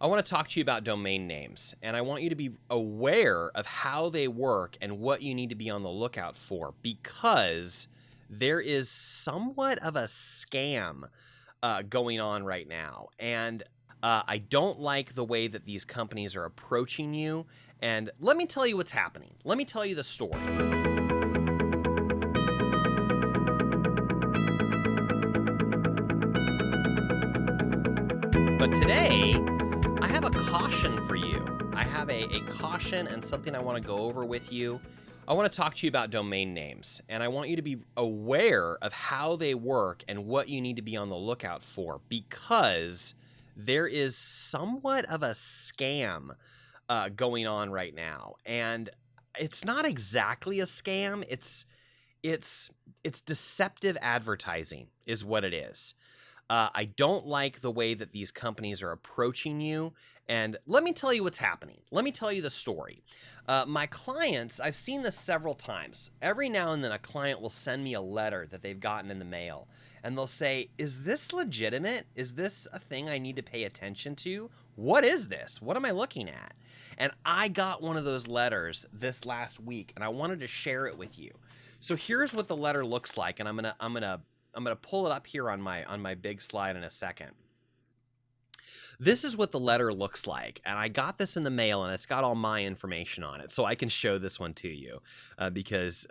I want to talk to you about domain names, and I want you to be aware of how they work and what you need to be on the lookout for, because there is somewhat of a scam going on right now. And I don't like the way that these companies are approaching you. And let me tell you what's happening. Let me tell you the story. But today, I have a caution for you. I have a caution and something I want to go over with you. I want to talk to you about domain names, and I want you to be aware of how they work and what you need to be on the lookout for, because there is somewhat of a scam going on right now. And it's not exactly a scam. It's deceptive advertising is what it is. I don't like the way that these companies are approaching you. And let me tell you what's happening. Let me tell you the story. My clients, I've seen this several times. Every now and then a client will send me a letter that they've gotten in the mail. And they'll say, is this legitimate? Is this a thing I need to pay attention to? What is this? What am I looking at? And I got one of those letters this last week, and I wanted to share it with you. So here's what the letter looks like, and I'm gonna pull it up here on my big slide in a second. This is what the letter looks like, and I got this in the mail, and it's got all my information on it, so I can show this one to you because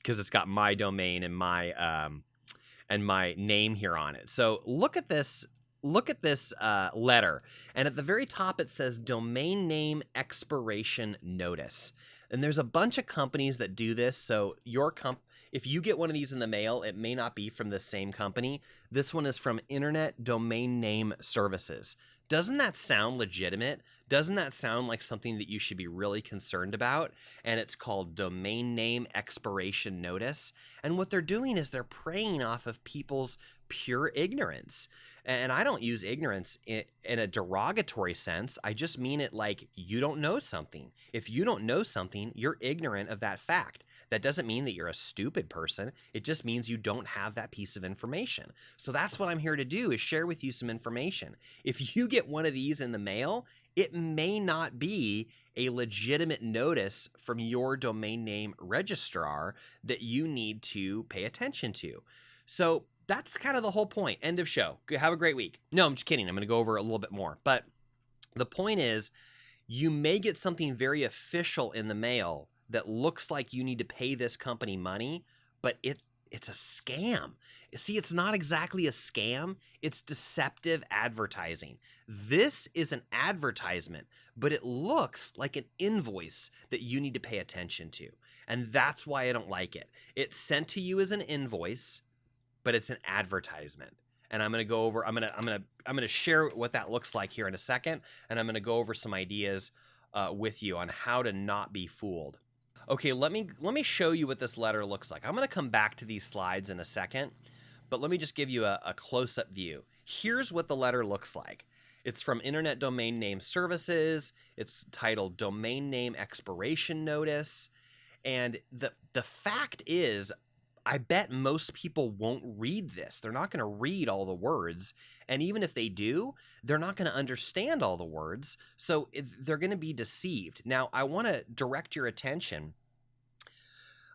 it's got my domain and my name here on it. So look at this. Look at this letter, and at the very top it says domain name expiration notice. And there's a bunch of companies that do this. So if you get one of these in the mail, it may not be from the same company. This one is from Internet Domain Name Services. Doesn't that sound legitimate? Doesn't that sound like something that you should be really concerned about? And it's called domain name expiration notice. And what they're doing is they're preying off of people's pure ignorance. And I don't use ignorance in a derogatory sense. I just mean it like you don't know something. If you don't know something, you're ignorant of that fact. That doesn't mean that you're a stupid person. It just means you don't have that piece of information. So that's what I'm here to do, is share with you some information. If you get one of these in the mail, it may not be a legitimate notice from your domain name registrar that you need to pay attention to. So that's kind of the whole point. End of show. Have a great week. No, I'm just kidding. I'm going to go over a little bit more. But the point is, you may get something very official in the mail that looks like you need to pay this company money, but it's a scam. See, it's not exactly a scam. It's deceptive advertising. This is an advertisement, but it looks like an invoice that you need to pay attention to. And that's why I don't like it. It's sent to you as an invoice, but it's an advertisement. And I'm going to go over, I'm going to share what that looks like here in a second. And I'm going to go over some ideas with you on how to not be fooled. Okay, let me show you what this letter looks like. I'm going to come back to these slides in a second, but let me just give you a close-up view. Here's what the letter looks like. It's from Internet Domain Name Services. It's titled Domain Name Expiration Notice. And the fact is, I bet most people won't read this. They're not going to read all the words. And even if they do, they're not going to understand all the words. So they're going to be deceived. Now, I want to direct your attention.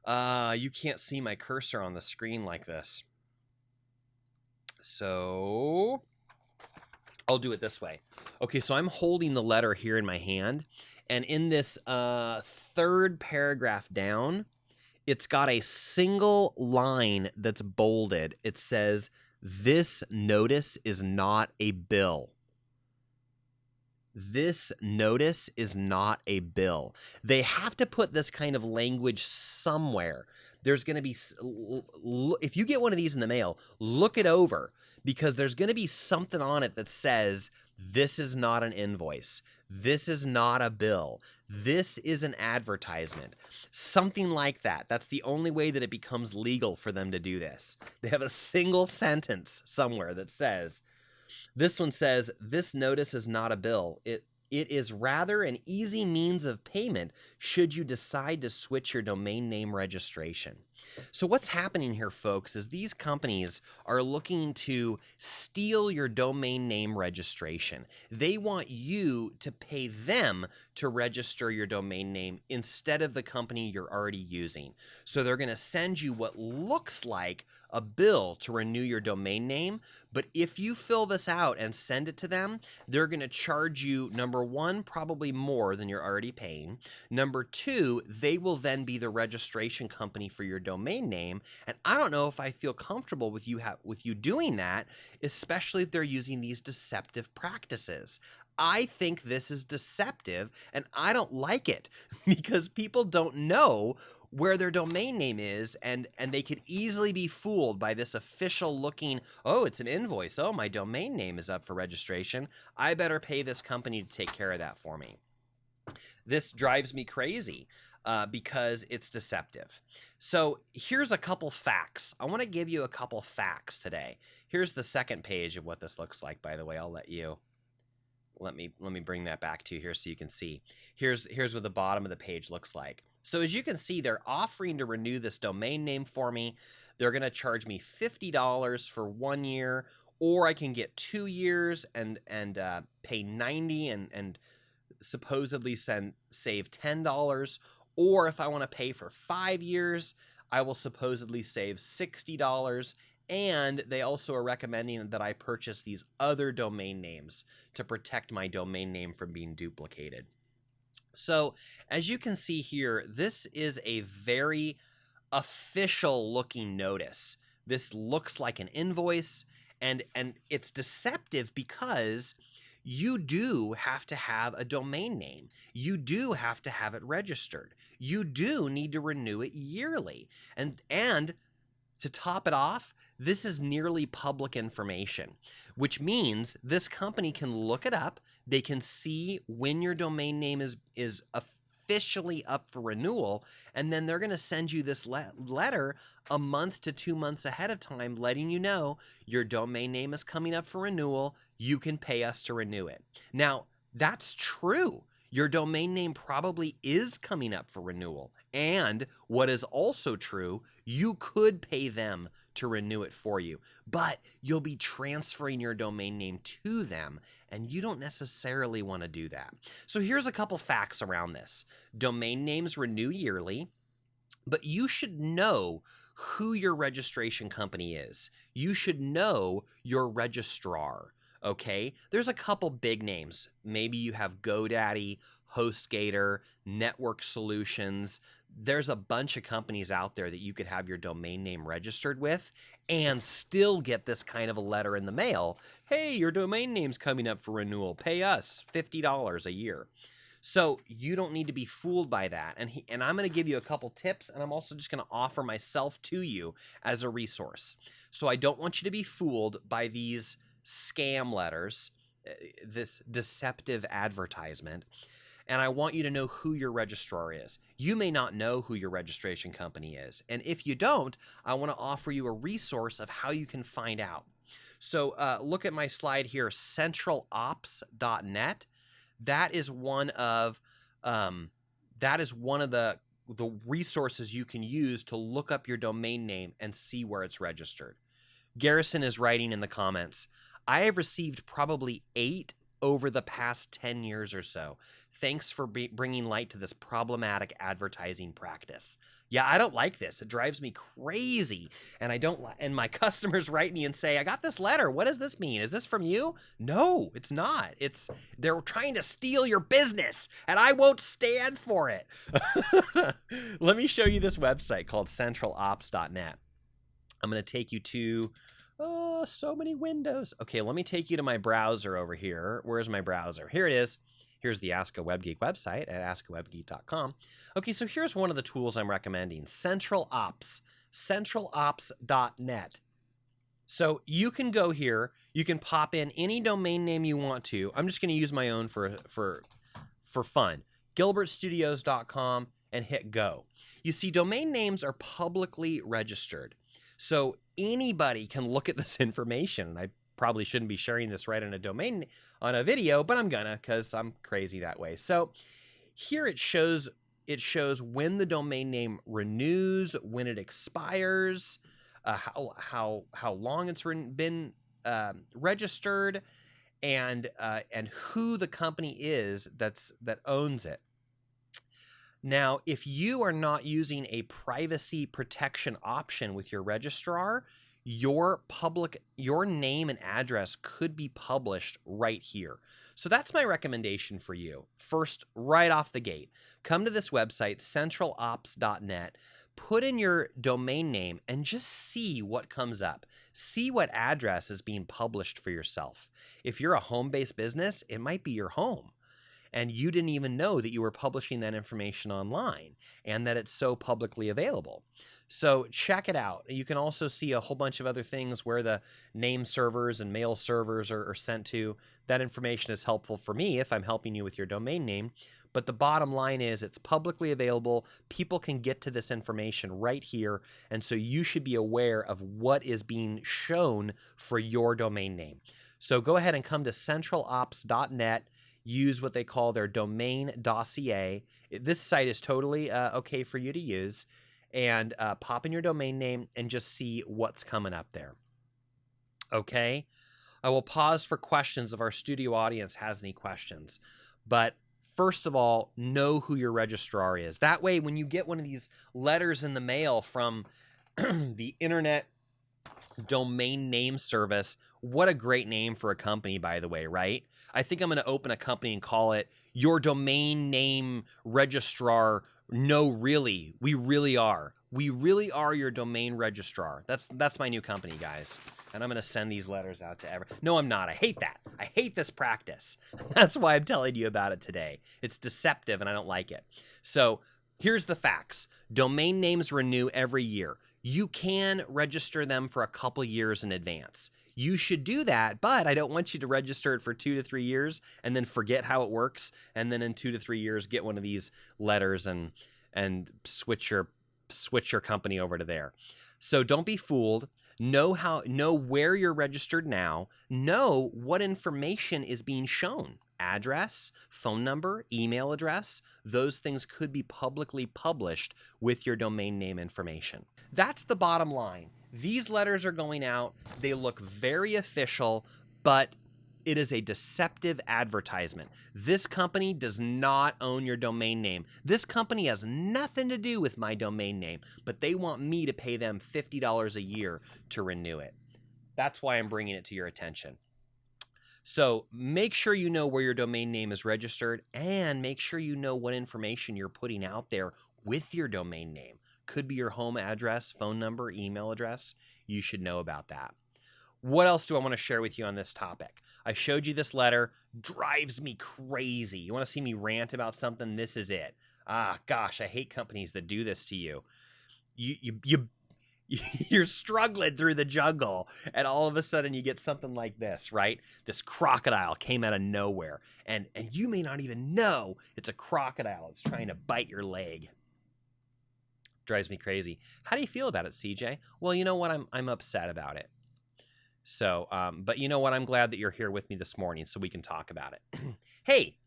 You can't see my cursor on the screen like this. So I'll do it this way. Okay, so I'm holding the letter here in my hand. And in this third paragraph down, it's got a single line that's bolded. It says, "This notice is not a bill." This notice is not a bill. They have to put this kind of language somewhere. There's going to be, if you get one of these in the mail, look it over, because there's going to be something on it that says, this is not an invoice. This is not a bill. This is an advertisement. Something like that. That's the only way that it becomes legal for them to do this. They have a single sentence somewhere that says, this one says, "This notice is not a bill. It is rather an easy means of payment should you decide to switch your domain name registration." So what's happening here, folks, is these companies are looking to steal your domain name registration. They want you to pay them to register your domain name instead of the company you're already using. So they're going to send you what looks like a bill to renew your domain name, but if you fill this out and send it to them, they're going to charge you, number one, probably more than you're already paying. Number two, they will then be the registration company for your domain name, and I don't know if I feel comfortable with you doing that, especially if they're using these deceptive practices. I think this is deceptive, and I don't like it because people don't know where their domain name is, and they could easily be fooled by this official looking, oh, it's an invoice. Oh, my domain name is up for registration. I better pay this company to take care of that for me. This drives me crazy because it's deceptive. So here's a couple facts. I want to give you a couple facts today. Here's the second page of what this looks like, by the way. I'll let me bring that back to you here so you can see. Here's what the bottom of the page looks like. So as you can see, they're offering to renew this domain name for me. They're going to charge me $50 for 1 year, or I can get 2 years and pay $90 and supposedly save $10. Or if I want to pay for 5 years, I will supposedly save $60. And they also are recommending that I purchase these other domain names to protect my domain name from being duplicated. So as you can see here, this is a very official looking notice. This looks like an invoice, and it's deceptive because you do have to have a domain name. You do have to have it registered. You do need to renew it yearly. And to top it off, this is nearly public information, which means this company can look it up. They can see when your domain name is officially up for renewal, and then they're going to send you this letter a month to 2 months ahead of time letting you know your domain name is coming up for renewal. You can pay us to renew it. Now, that's true. Your domain name probably is coming up for renewal. And what is also true, you could pay them to renew it for you, but you'll be transferring your domain name to them, and you don't necessarily want to do that. So here's a couple facts around this. Domain names renew yearly, but you should know who your registration company is. You should know your registrar. Okay, there's a couple big names. Maybe you have GoDaddy, HostGator, Network Solutions. There's a bunch of companies out there that you could have your domain name registered with and still get this kind of a letter in the mail. Hey, your domain name's coming up for renewal. Pay us $50 a year. So you don't need to be fooled by that. And I'm going to give you a couple tips, and I'm also just going to offer myself to you as a resource. So I don't want you to be fooled by these scam letters, this deceptive advertisement, and I want you to know who your registrar is. You may not know who your registration company is, and if you don't, I want to offer you a resource of how you can find out. So look at my slide here, CentralOps.net. That is one of the resources you can use to look up your domain name and see where it's registered. Garrison is writing in the comments, I have received probably 8 over the past 10 years or so. Thanks for bringing light to this problematic advertising practice. Yeah, I don't like this. It drives me crazy. And my customers write me and say, I got this letter. What does this mean? Is this from you? No, it's not. They're trying to steal your business, and I won't stand for it. Let me show you this website called CentralOps.net. I'm going to take you to, so many windows. Okay, let me take you to my browser over here. Where's my browser? Here it is. Here's the Ask A Web Geek website at askawebgeek.com. Okay, so here's one of the tools I'm recommending, CentralOps, CentralOps.net. So you can go here. You can pop in any domain name you want to. I'm just going to use my own for fun. GilbertStudios.com and hit go. You see, domain names are publicly registered. So anybody can look at this information. I probably shouldn't be sharing this right on a video, but I'm gonna because I'm crazy that way. So here it shows it shows when the domain name renews, when it expires, how long it's been registered, and who the company is that owns it. Now, if you are not using a privacy protection option with your registrar, your name and address could be published right here. So that's my recommendation for you. First, right off the gate, come to this website, CentralOps.net, put in your domain name and just see what comes up. See what address is being published for yourself. If you're a home-based business, it might be your home, and you didn't even know that you were publishing that information online and that it's so publicly available. So check it out. You can also see a whole bunch of other things where the name servers and mail servers are sent to. That information is helpful for me if I'm helping you with your domain name. But the bottom line is it's publicly available. People can get to this information right here. And so you should be aware of what is being shown for your domain name. So go ahead and come to CentralOps.net. Use what they call their domain dossier. This site is totally okay for you to use. And pop in your domain name and just see what's coming up there. Okay? I will pause for questions if our studio audience has any questions. But first of all, know who your registrar is. That way, when you get one of these letters in the mail from the Internet Domain Name Service, what a great name for a company, by the way, right? I think I'm going to open a company and call it Your Domain Name Registrar. No, really, we really are. We really are your domain registrar. That's my new company, guys. And I'm going to send these letters out to everyone. No, I'm not. I hate that. I hate this practice. That's why I'm telling you about it today. It's deceptive and I don't like it. So here's the facts. Domain names renew every year. You can register them for a couple years in advance. You should do that, but I don't want you to register it for 2 to 3 years and then forget how it works, and then in 2 to 3 years get one of these letters and switch your company over to there. So don't be fooled. Know where you're registered now. Know what information is being shown. Address, phone number, email address. Those things could be publicly published with your domain name information. That's the bottom line. These letters are going out. They look very official, but it is a deceptive advertisement. This company does not own your domain name. This company has nothing to do with my domain name, but they want me to pay them $50 a year to renew it. That's why I'm bringing it to your attention. So make sure you know where your domain name is registered, and make sure you know what information you're putting out there with your domain name. Could be your home address, phone number, email address. You should know about that. What else do I want to share with you on this topic? I showed you this letter. Drives me crazy. You want to see me rant about something? This is it. Ah, gosh, I hate companies that do this to you. You're struggling through the jungle, and all of a sudden you get something like this, right? This crocodile came out of nowhere, and you may not even know it's a crocodile. It's trying to bite your leg. Drives me crazy. How do you feel about it, CJ? Well, you know what? I'm upset about it. So, but you know what? I'm glad that you're here with me this morning so we can talk about it. Hey,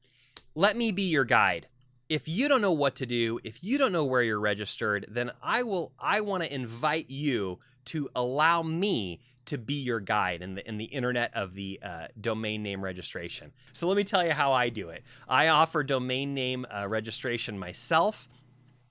let me be your guide. If you don't know what to do, if you don't know where you're registered, then I want to invite you to allow me to be your guide in the internet of the domain name registration. So let me tell you how I do it. I offer domain name registration myself.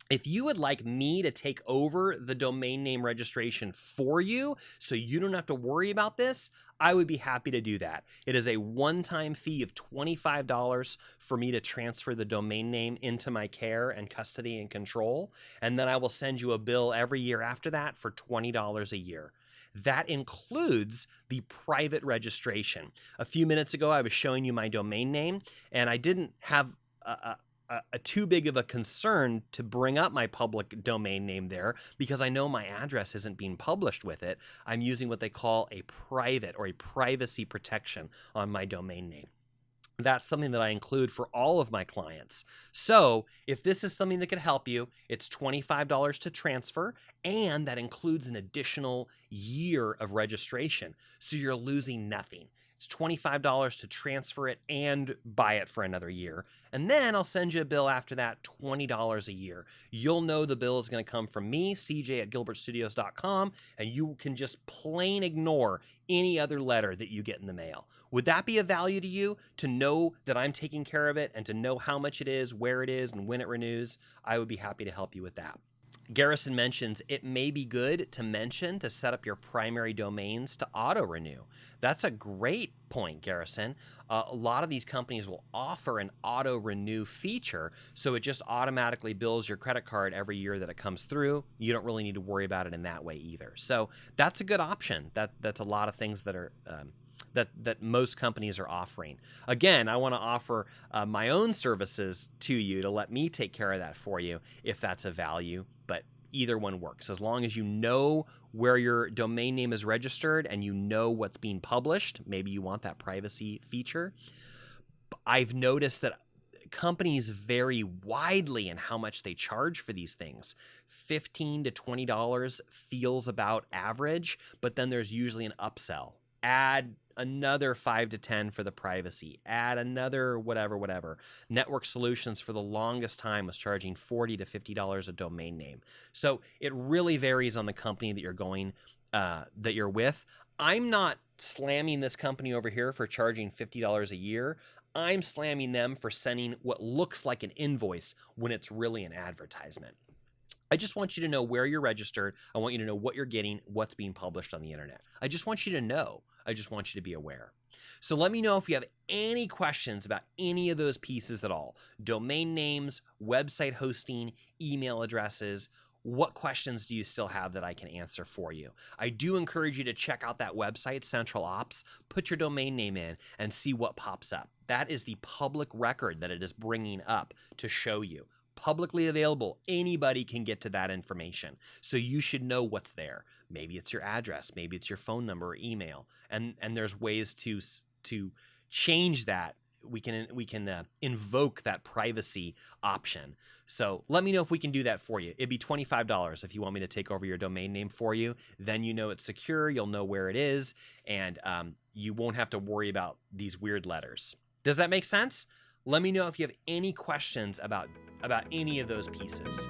If you would like me to take over the domain name registration for you so you don't have to worry about this, I would be happy to do that. It is a one-time fee of $25 for me to transfer the domain name into my care and custody and control, and then I will send you a bill every year after that for $20 a year. That includes the private registration. A few minutes ago, I was showing you my domain name, and I didn't have a too big of a concern to bring up my public domain name there because I know my address isn't being published with it. I'm using what they call a private or a privacy protection on my domain name. That's something that I include for all of my clients. So if this is something that could help you, it's $25 to transfer, and that includes an additional year of registration. So you're losing nothing. It's $25 to transfer it and buy it for another year. And then I'll send you a bill after that, $20 a year. You'll know the bill is going to come from me, CJ at gilbertstudios.com, and you can just plain ignore any other letter that you get in the mail. Would that be of value to you, to know that I'm taking care of it and to know how much it is, where it is, and when it renews? I would be happy to help you with that. Garrison mentions it may be good to set up your primary domains to auto-renew. That's a great point, Garrison. A lot of these companies will offer an auto-renew feature, so it just automatically bills your credit card every year that it comes through. You don't really need to worry about it in that way either. So that's a good option. That's a lot of things that are that most companies are offering. Again, I want to offer my own services to you to let me take care of that for you if that's of value, but either one works. As long as you know where your domain name is registered and you know what's being published, maybe you want that privacy feature. I've noticed that companies vary widely in how much they charge for these things. $15 to $20 feels about average, but then there's usually an upsell. Add another 5 to 10 for the privacy, add another whatever. Network Solutions for the longest time was charging $40 to $50 a domain name. So it really varies on the company that you're going, that you're with. I'm not slamming this company over here for charging $50 a year. I'm slamming them for sending what looks like an invoice when it's really an advertisement. I just want you to know where you're registered. I want you to know what you're getting, what's being published on the internet. I just want you to know. I just want you to be aware. So let me know if you have any questions about any of those pieces at all. Domain names, website hosting, email addresses. What questions do you still have that I can answer for you? I do encourage you to check out that website, CentralOps. Put your domain name in and see what pops up. That is the public record that it is bringing up to show you. Publicly available. Anybody can get to that information. So you should know what's there. Maybe it's your address. Maybe it's your phone number or email. And there's ways to change that. We can invoke that privacy option. So let me know if we can do that for you. It'd be $25 if you want me to take over your domain name for you. Then you know it's secure. You'll know where it is. And you won't have to worry about these weird letters. Does that make sense? Let me know if you have any questions about any of those pieces.